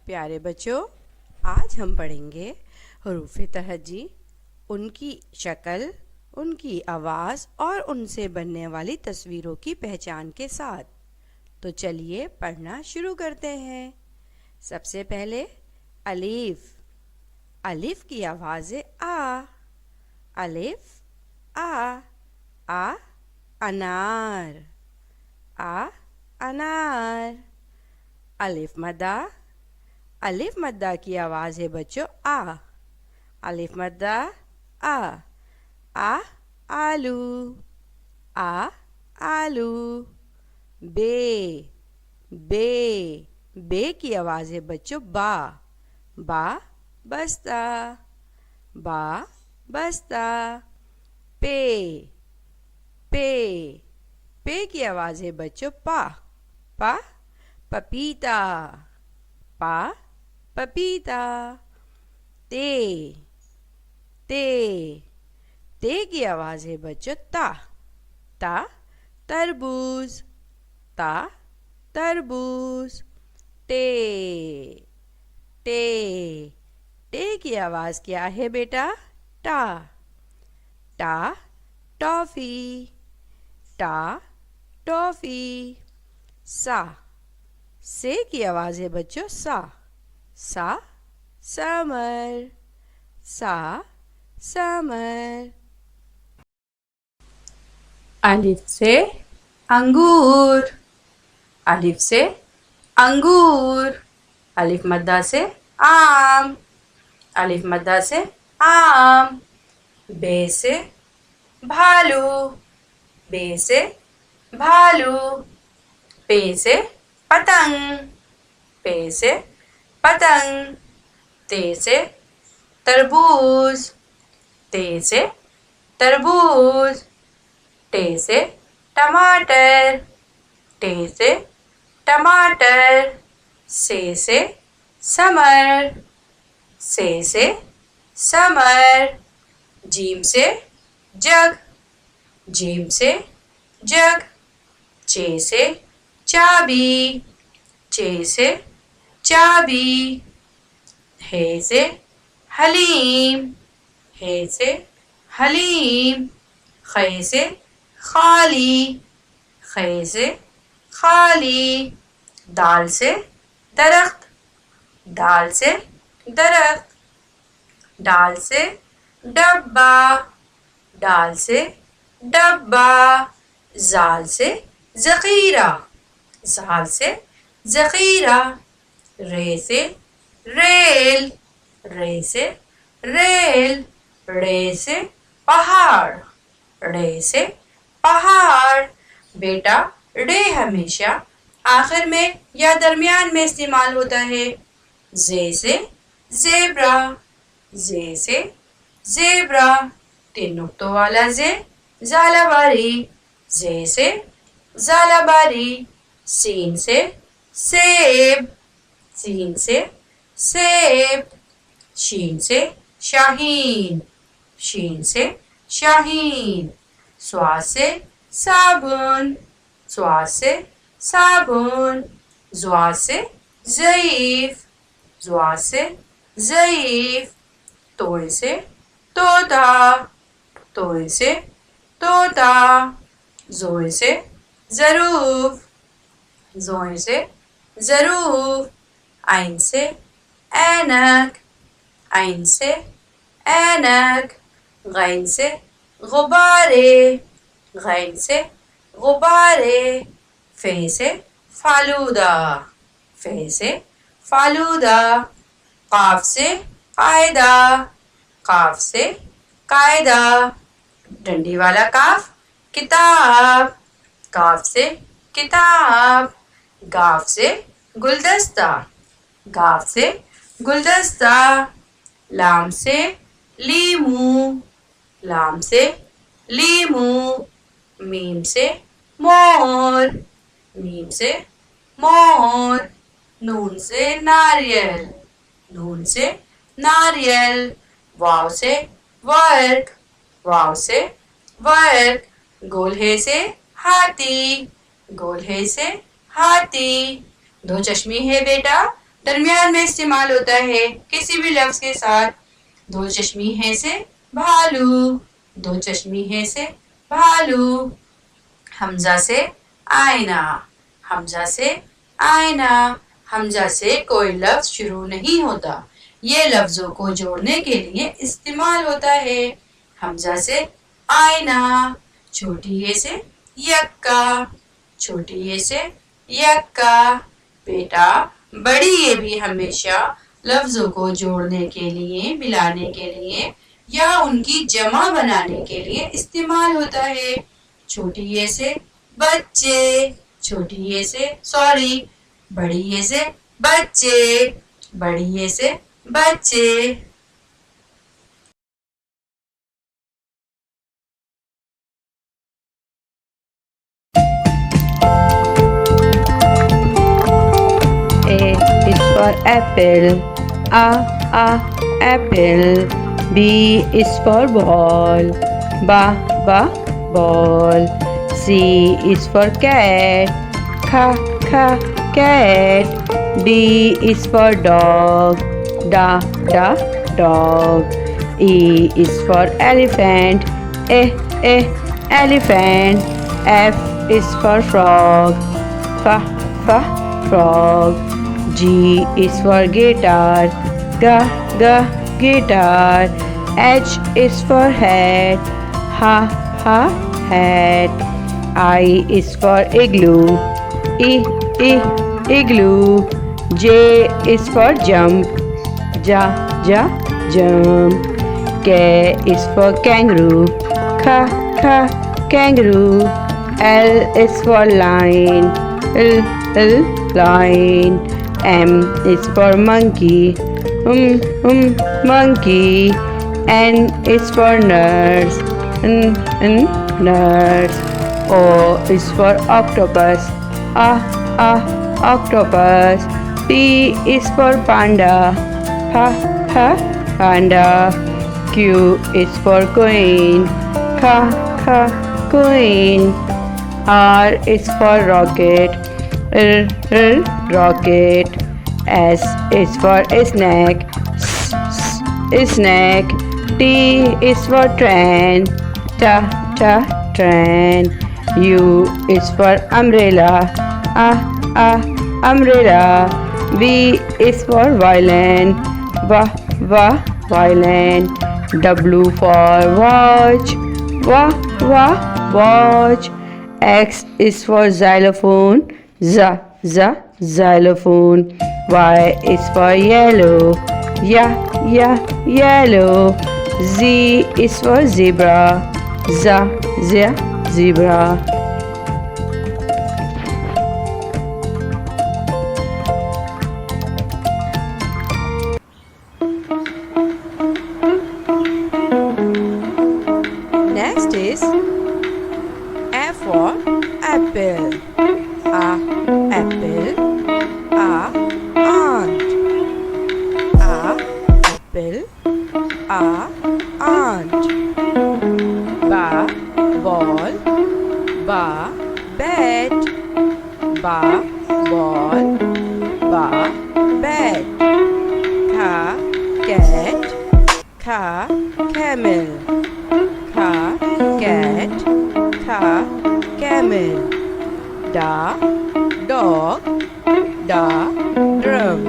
پیارے بچوں، آج ہم پڑھیں گے حروف تہجی، ان کی شکل، ان کی آواز اور ان سے بننے والی تصویروں کی پہچان کے ساتھ۔ تو چلیے پڑھنا شروع کرتے ہیں۔ سب سے پہلے الف۔ الف کی آواز ہے آ۔ الف آ۔ آ انار۔ آ انار۔ الف مدہ۔ الف مدہ کی آواز ہے بچوں آ۔ الف مدہ آ۔ آ آلو۔ آ آلو۔ بے۔ بے۔ بے کی آواز ہے بچوں با۔ با بستہ۔ با بستہ۔ پے۔ پے۔ پے کی آواز ہے بچوں پا۔ پا پپیتا۔ پا پپیتا۔ تے۔ تے۔ تے کی آواز ہے بچوں تا۔ تا تربوز۔ تا تربوز۔ ٹے۔ ٹے۔ ٹے کی آواز کیا ہے بیٹا ٹا۔ ٹا ٹافی۔ ٹا ٹافی۔ سا۔ سے کی آواز ہے بچوں سا۔ سا سمر۔ سا سمر۔ الف سے انگور۔ الف سے انگور۔ الف مدہ سے آم۔ الف مدہ سے آم۔ بے سے بھالو۔ بے سے بھالو۔ پے سے پتنگ۔ پے سے پتنگ۔ تے سے تربوز۔ تے سے تربوز۔ ٹے سے ٹماٹر۔ ٹے سے ٹماٹر۔ سے سمر۔ سے سمر۔ جیم سے جگ۔ جیم سے جگ۔ چے سے چابی۔ چے سے چابی۔ ہے سے حلیم۔ ہے سے حلیم۔ خے سے خالی۔ خے سے خالی۔ دال سے درخت۔ دال سے درخت۔ ڈال سے ڈبہ۔ ڈال سے ڈبہ۔ زال سے ذخیرہ۔ زال سے ذخیرہ۔ رے سے ریل۔ رے سے ریل۔ ڑے سے پہاڑ۔ ڑے سے پہاڑ۔ بیٹا ڑے ہمیشہ آخر میں یا درمیان میں استعمال ہوتا ہے۔ زے سے زیبرا۔ زے سے زیبرا۔ 3 نقطوں والا زے زالہ باری۔ زے سے زالہ باری۔ سین سے سیب۔ سین سے سیب۔ شین سے شاہین۔ شین سے شاہین۔ صاد سے صابن۔ صاد سے صابن۔ ضاد سے ضعیف۔ ضاد سے ضعیف۔ توئے سے طوطا۔ توئے سے طوطا۔ زوئے سے ظروف۔ زوئے سے ظروف۔ عین سے اینک۔ عین سے اینک۔ غین سے غبارے۔ غین سے غبارے۔ فے سے فالودہ۔ فے سے فالودہ۔ قاف سے قاعدہ۔ قاف سے قاعدہ۔ ڈنڈی والا کاف کتاب۔ کاف سے کتاب۔ گاف سے گلدستہ۔ گاف سے گلدستہ۔ لام سے لیمو۔ لام سے لیمو۔ میم سے مور۔ میم سے مور۔ نون سے ناریل۔ نون سے ناریل۔ واو سے ورق۔ واو سے ورق۔ گولہے سے ہاتھی۔ گول ہے سے ہاتھی. دو چشمی ہے بیٹا درمیان میں استعمال ہوتا ہے کسی بھی لفظ کے ساتھ. دو چشمی ہے سے بھالو. دو چشمی ہے سے بھالو. حمزہ سے آئینہ. حمزہ سے آئینہ. حمزہ سے کوئی لفظ شروع نہیں ہوتا. یہ لفظوں کو جوڑنے کے لیے استعمال ہوتا ہے. حمزہ سے آئینہ. چھوٹی یہ سے یکا. چھوٹی یہ سے یکا. بیٹا بڑی یہ بھی ہمیشہ لفظوں کو جوڑنے کے لیے ملانے کے لیے یا ان کی جمع بنانے کے لیے استعمال ہوتا ہے. چھوٹی یہ سے بچے. چھوٹی یہ سے بڑی یہ سے بچے. بڑی یہ سے بچے. A is for apple. Apple. B is for ball. Ball. C is for cat. Cat. D is for dog. Dog. E is for elephant. Elephant. F is for frog. Frog. G is for guitar. Guitar. H is for hat. Hat. I is for igloo. Igloo. J is for jump. Jump. K is for kangaroo. Kangaroo. L is for lion. Lion. M is for monkey. Monkey. N is for nurse. Nurse. O is for octopus. Octopus. P is for panda. Panda. Q is for queen. Queen. R is for rocket. Rocket. S is for snake. Snake. T is for train. Train. U is for umbrella. Umbrella. V is for violin. Violin. W for watch. Watch. X is for xylophone. Xylophone. Y is for yellow. Yellow. Z is for zebra. Zebra. Next is A for apple. Apple. Aunt. Apple. Aunt. Ball. Bat. Ball. Bat. Cat. Camel. Cat. Camel. Dog. Drum.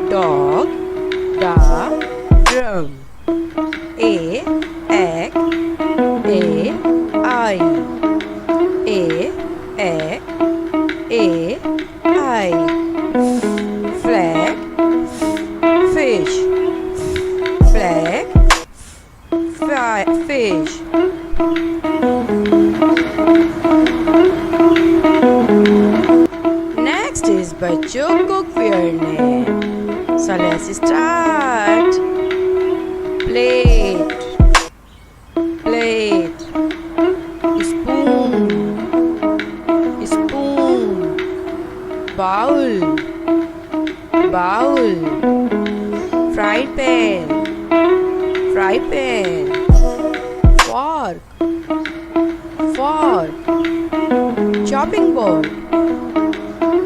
Dog. Drum. Egg. I. Flag. Fish. Fish. Next is बच्चों cook fair name. So let's start. Plate. Spoon. Bowl. Fry pan. fork, chopping board,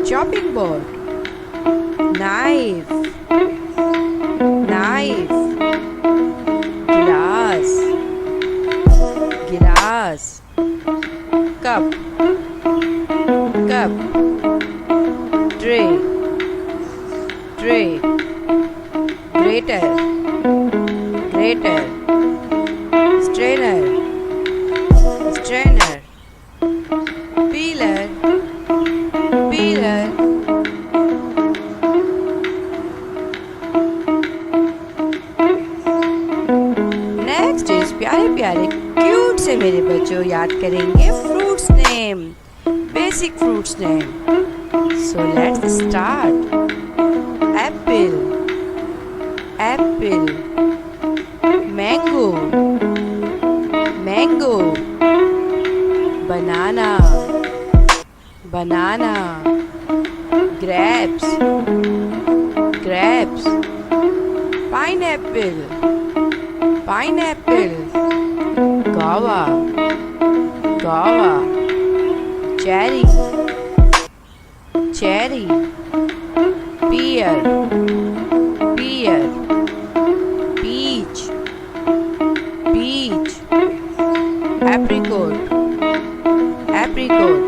chopping board, knife, knife, glass, glass, cup, cup, tray, tray, grater, grater, strainer, strainer, peeler, peeler. Next is प्यारे प्यारे cute से मेरे बच्चों याद करेंगे fruits name, basic fruits name. So let's start. Apple, Apple, mango, mango, banana, banana, grapes, grapes, pineapple, pineapple, guava, guava, cherry, cherry, pear, pear, peach, peach, apricot, apricot,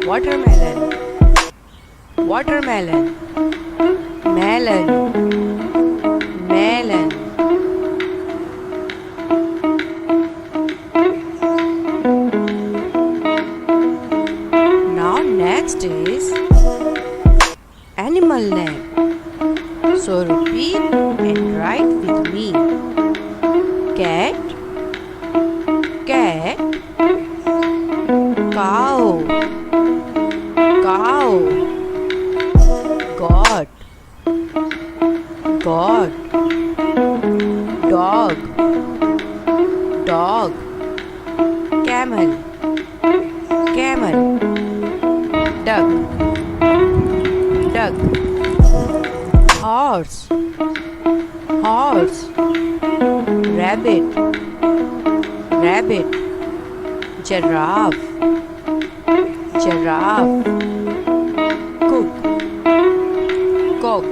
watermelon, watermelon, melon, melon. Now next is animal name. So repeat and write with me. Cat, cat, cow, cow, goat, goat, dog, dog, camel, camel, duck, duck, horse, horse, rabbit, rabbit, giraffe, giraffe, cook, cock,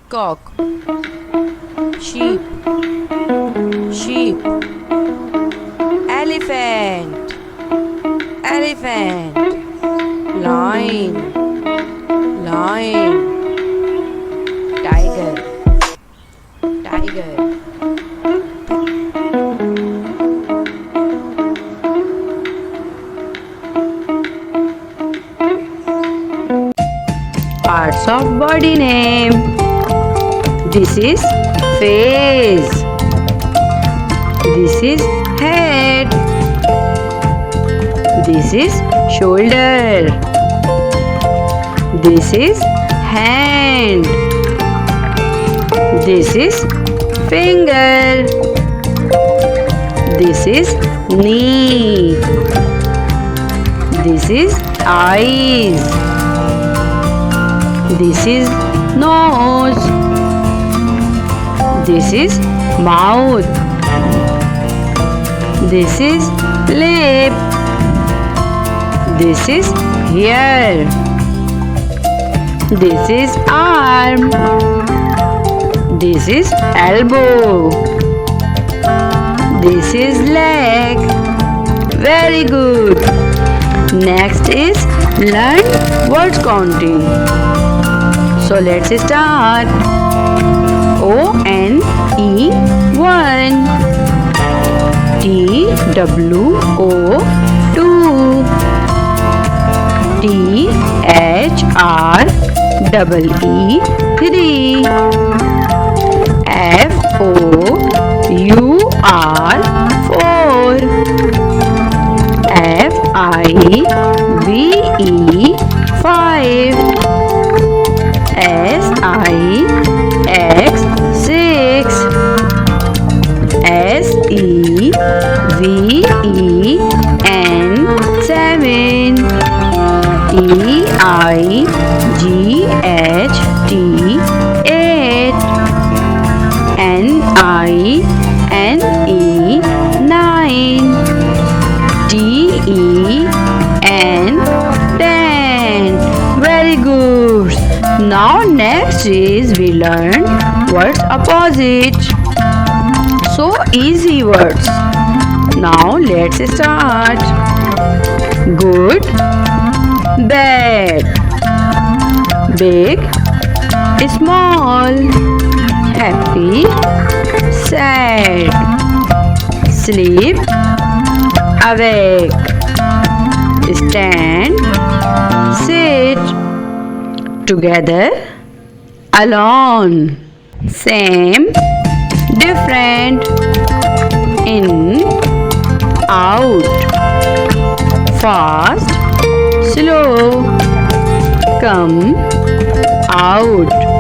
cock, sheep, sheep, elephant, elephant, lion, lion, tiger, tiger. Parts of body name. This is face. This is head. This is shoulder. This is hand. This is finger. This is knee. This is eyes. This is nose. This is mouth. This is lip. This is ear. This is arm. This is elbow. This is leg. Very good. Next is learn words counting. So let's start. O-N-E 1, T-W-O 2, T-H-R-E-E 3, F-O-U-R 4, F-I-V-E 5, S-I-X 6, S-E-V-E-N 7, E-I-G-H-T 8, N-I-N-E 9, Now next is we learn words opposite. So easy words. Now let's start. Good, bad, big, small, happy, sad, sleep, awake, stand, sit, together, alone, same, different, in, out, fast, slow, come, out.